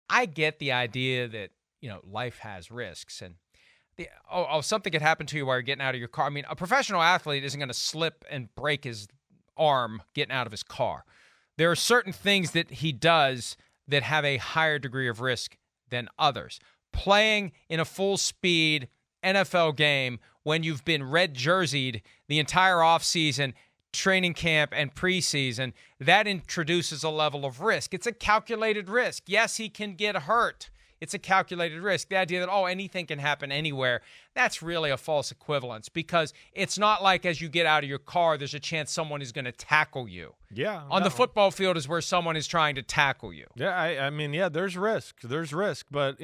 I get the idea that, life has risks and something could happen to you while you're getting out of your car. I mean, a professional athlete isn't going to slip and break his arm getting out of his car. There are certain things that he does that have a higher degree of risk than others. Playing in a full-speed NFL game when you've been red jerseyed the entire offseason, training camp, and preseason, that introduces a level of risk. It's a calculated risk. Yes, he can get hurt. It's a calculated risk. The idea that, anything can happen anywhere, that's really a false equivalence because it's not like as you get out of your car, there's a chance someone is going to tackle you. Yeah. On the football field is where someone is trying to tackle you. Yeah, I mean, there's risk. There's risk. But,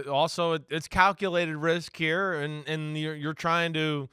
also it's calculated risk here, and you're trying to,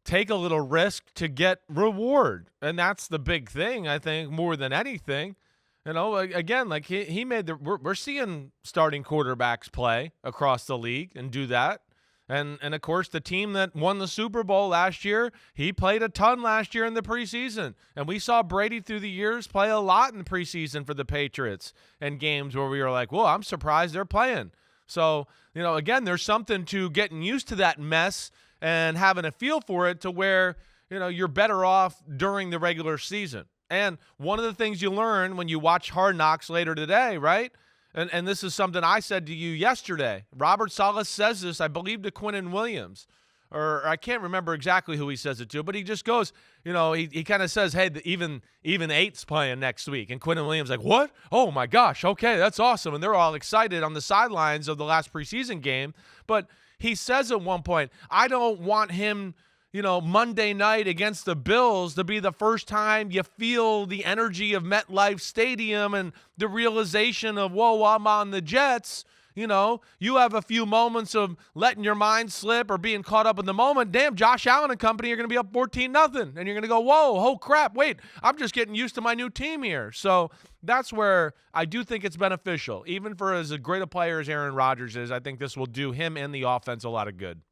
take a little risk to get reward. And that's the big thing, I think, more than anything. Again, like he made we're seeing starting quarterbacks play across the league and do that. And of course, the team that won the Super Bowl last year, he played a ton last year in the preseason. And we saw Brady through the years play a lot in the preseason for the Patriots and games where we were like, well, I'm surprised they're playing. So, again, there's something to getting used to that mess and having a feel for it to where, you're better off during the regular season. And one of the things you learn when you watch Hard Knocks later today, right? And this is something I said to you yesterday. Robert Saleh says this, I believe, to Quinnen Williams. Or I can't remember exactly who he says it to, but he just goes, he kind of says, hey, even eight's playing next week. And Quinnen Williams like, what? Oh, my gosh, okay, that's awesome. And they're all excited on the sidelines of the last preseason game. But he says at one point, I don't want him – Monday night against the Bills to be the first time you feel the energy of MetLife Stadium and the realization of, whoa, I'm on the Jets. You have a few moments of letting your mind slip or being caught up in the moment. Damn, Josh Allen and company are going to be up 14-0. And you're going to go, whoa, oh crap, wait, I'm just getting used to my new team here. So that's where I do think it's beneficial. Even for as great a player as Aaron Rodgers is, I think this will do him and the offense a lot of good.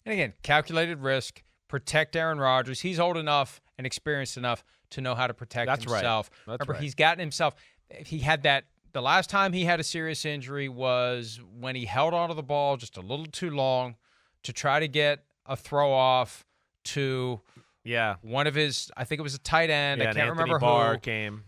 And again, calculated risk, protect Aaron Rodgers. He's old enough and experienced enough to know how to protect himself. That's Remember, right. He's gotten himself – he had that – the last time he had a serious injury was when he held onto the ball just a little too long to try to get a throw off to one of his – I think it was a tight end. I can't remember who. Barr came.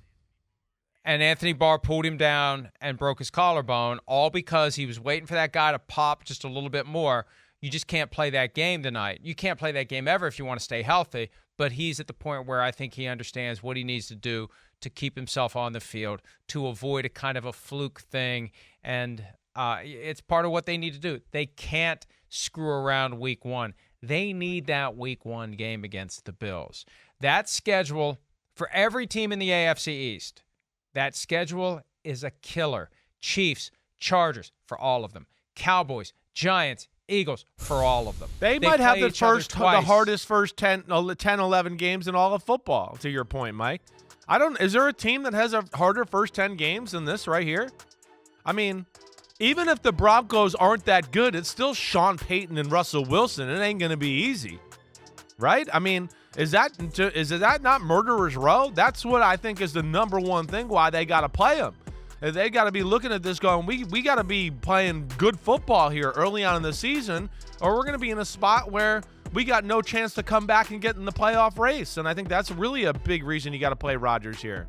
And Anthony Barr pulled him down and broke his collarbone, all because he was waiting for that guy to pop just a little bit more. You just can't play that game tonight. You can't play that game ever if you want to stay healthy, but he's at the point where I think he understands what he needs to do to keep himself on the field, to avoid a kind of a fluke thing, and it's part of what they need to do. They can't screw around week one. They need that week one game against the Bills. That schedule, for every team in the AFC East, that schedule is a killer. Chiefs, Chargers, for all of them. Cowboys, Giants, Eagles, for all of them. They might have the hardest first 10, 11 games in all of football, to your point, Mike. Is there a team that has a harder first 10 games than this right here? I mean, even if the Broncos aren't that good, it's still Sean Payton and Russell Wilson. It ain't going to be easy, right? I mean, is that not murderer's row? That's what I think is the number one thing why they got to play them. They got to be looking at this going, we got to be playing good football here early on in the season, or we're going to be in a spot where we got no chance to come back and get in the playoff race. And I think that's really a big reason you got to play Rodgers here.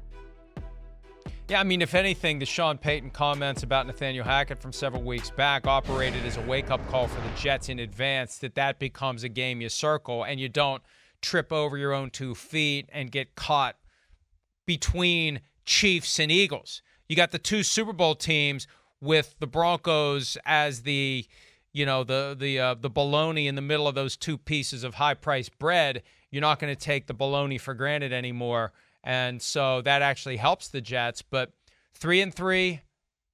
Yeah, I mean, if anything, the Sean Payton comments about Nathaniel Hackett from several weeks back operated as a wake-up call for the Jets in advance, that becomes a game you circle and you don't trip over your own 2 feet and get caught between Chiefs and Eagles. You got the 2 Super Bowl teams with the Broncos as the bologna in the middle of those 2 pieces of high-priced bread. You're not going to take the bologna for granted anymore, and so that actually helps the Jets. But 3-3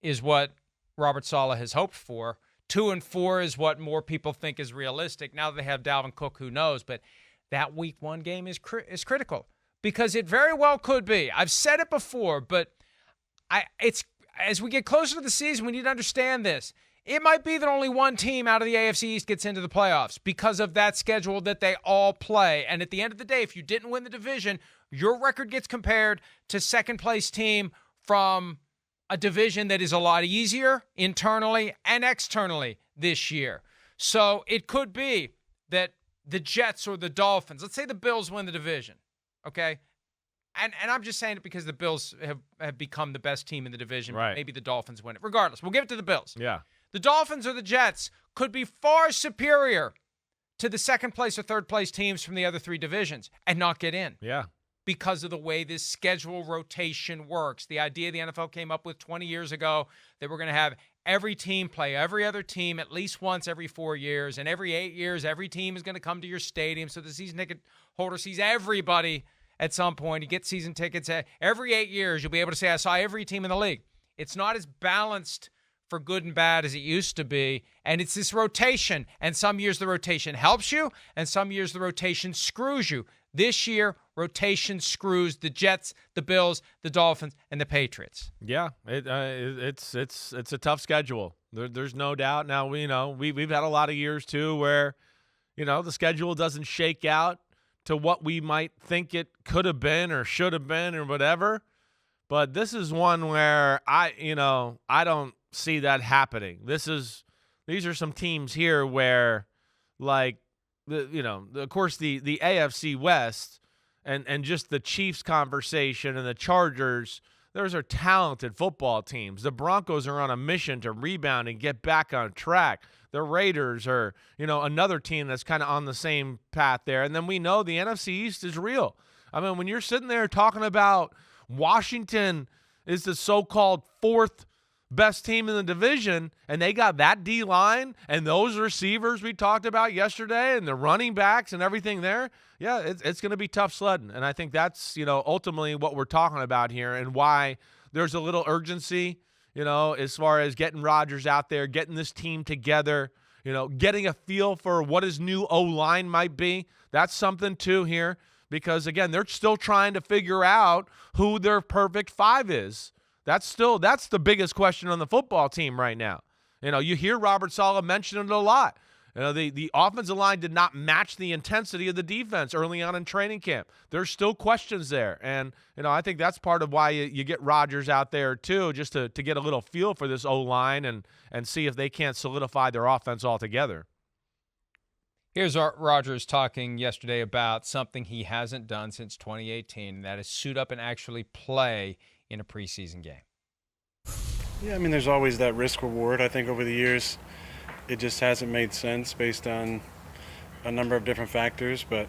is what Robert Saleh has hoped for. 2-4 is what more people think is realistic. Now that they have Dalvin Cook, who knows? But that Week 1 game is critical because it very well could be. I've said it before, but it's as we get closer to the season, we need to understand this. It might be that only one team out of the AFC East gets into the playoffs because of that schedule that they all play. And at the end of the day, if you didn't win the division, your record gets compared to second-place team from a division that is a lot easier internally and externally this year. So it could be that the Jets or the Dolphins, let's say the Bills win the division, okay? And I'm just saying it because the Bills have become the best team in the division. Right. Maybe the Dolphins win it. Regardless, we'll give it to the Bills. Yeah. The Dolphins or the Jets could be far superior to the second place or third place teams from the other three divisions and not get in. Yeah. Because of the way this schedule rotation works. The idea the NFL came up with 20 years ago that we're going to have every team play every other team at least once every 4 years, and every 8 years, every team is going to come to your stadium, so the season ticket holder sees everybody at some point. You get season tickets. Every 8 years, you'll be able to say, I saw every team in the league. It's not as balanced for good and bad as it used to be, and it's this rotation, and some years the rotation helps you, and some years the rotation screws you. This year, rotation screws the Jets, the Bills, the Dolphins, and the Patriots. Yeah, it's a tough schedule. There's no doubt. Now we've had a lot of years too where the schedule doesn't shake out to what we might think it could have been or should have been or whatever. But this is one where I don't see that happening. These are some teams here where, like, of course the AFC West and just the Chiefs conversation and the Chargers, those are talented football teams. The Broncos are on a mission to rebound and get back on track. The Raiders are, another team that's kind of on the same path there. And then we know the NFC East is real. I mean, when you're sitting there talking about Washington is the so-called fourth best team in the division, and they got that D-line and those receivers we talked about yesterday and the running backs and everything there, yeah, it's going to be tough sledding. And I think that's, ultimately what we're talking about here and why there's a little urgency, as far as getting Rodgers out there, getting this team together, getting a feel for what his new O-line might be. That's something, too, here, because, again, they're still trying to figure out who their perfect five is. That's the biggest question on the football team right now. You hear Robert Saleh mention it a lot. The offensive line did not match the intensity of the defense early on in training camp. There's still questions there. And, I think that's part of why you get Rodgers out there too, just to get a little feel for this O-line and see if they can't solidify their offense altogether. Here's Rodgers talking yesterday about something he hasn't done since 2018, and that is suit up and actually play in a preseason game. Yeah, there's always that risk reward. I think over the years, it just hasn't made sense based on a number of different factors. But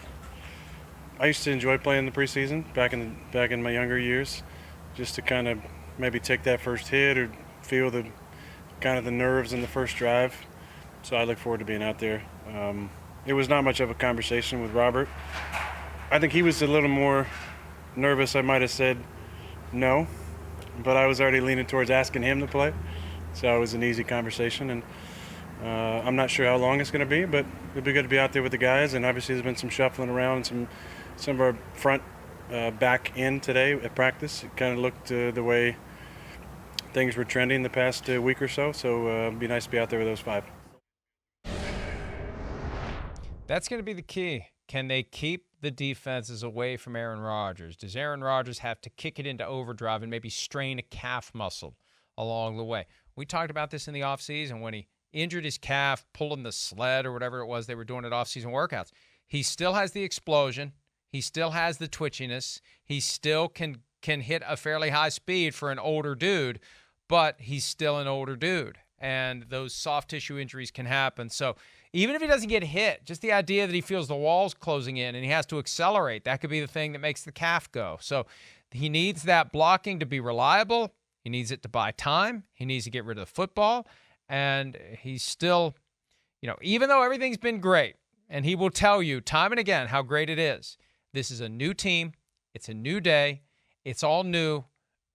I used to enjoy playing the preseason back in my younger years, just to kind of maybe take that first hit or feel the kind of the nerves in the first drive. So I look forward to being out there. It was not much of a conversation with Robert. I think he was a little more nervous. I might have said no, but I was already leaning towards asking him to play. So it was an easy conversation, and I'm not sure how long it's going to be, but it'll be good to be out there with the guys. And obviously there's been some shuffling around, some of our front back end today at practice. It kind of looked the way things were trending the past week or so. So it'd be nice to be out there with those five. That's going to be the key. Can they keep the defenses away from Aaron Rodgers? Does Aaron Rodgers have to kick it into overdrive and maybe strain a calf muscle along the way? We talked about this in the offseason when he injured his calf pulling the sled or whatever it was they were doing at offseason workouts. He still has the explosion. He still has the twitchiness. He still can hit a fairly high speed for an older dude, but he's still an older dude. And those soft tissue injuries can happen. So even if he doesn't get hit, just the idea that he feels the walls closing in and he has to accelerate, that could be the thing that makes the calf go. So he needs that blocking to be reliable. He needs it to buy time. He needs to get rid of the football. And he's still, even though everything's been great, and he will tell you time and again how great it is, this is a new team. It's a new day. It's all new.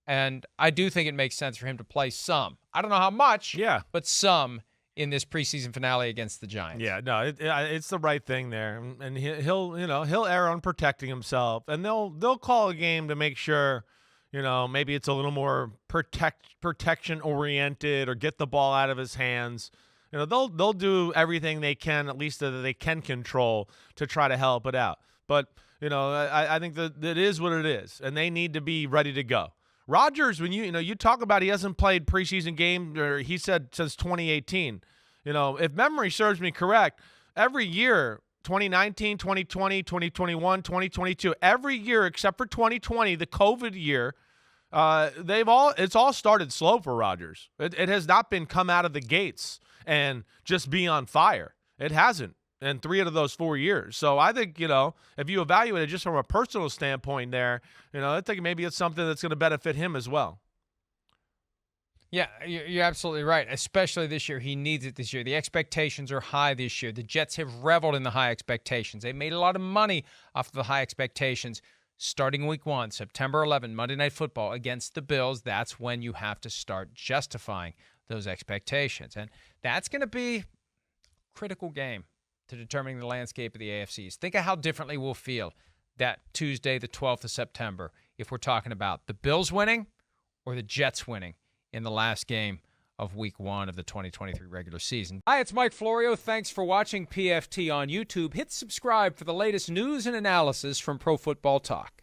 And I do think it makes sense for him to play some. I don't know how much, but some in this preseason finale against the Giants. Yeah, no, it's the right thing there, and he'll err on protecting himself, and they'll call a game to make sure, maybe it's a little more protection oriented or get the ball out of his hands. They'll do everything they can, at least that they can control, to try to help it out. But I think that it is what it is, and they need to be ready to go. Rodgers, when you talk about he hasn't played preseason game, or he said since 2018. If memory serves me correct, every year, 2019, 2020, 2021, 2022, every year except for 2020, the COVID year, it's all started slow for Rodgers. It has not been come out of the gates and just be on fire. It hasn't in 3 of those 4 years. So I think, if you evaluate it just from a personal standpoint there, I think maybe it's something that's going to benefit him as well. Yeah, you're absolutely right, especially this year. He needs it this year. The expectations are high this year. The Jets have reveled in the high expectations. They made a lot of money off of the high expectations. Starting week 1, September 11, Monday Night Football against the Bills, that's when you have to start justifying those expectations. And that's going to be a critical game to determining the landscape of the AFCs. Think of how differently we'll feel that Tuesday, the 12th of September, if we're talking about the Bills winning or the Jets winning in the last game of week 1 of the 2023 regular season. Hi, it's Mike Florio. Thanks for watching PFT on YouTube. Hit subscribe for the latest news and analysis from Pro Football Talk.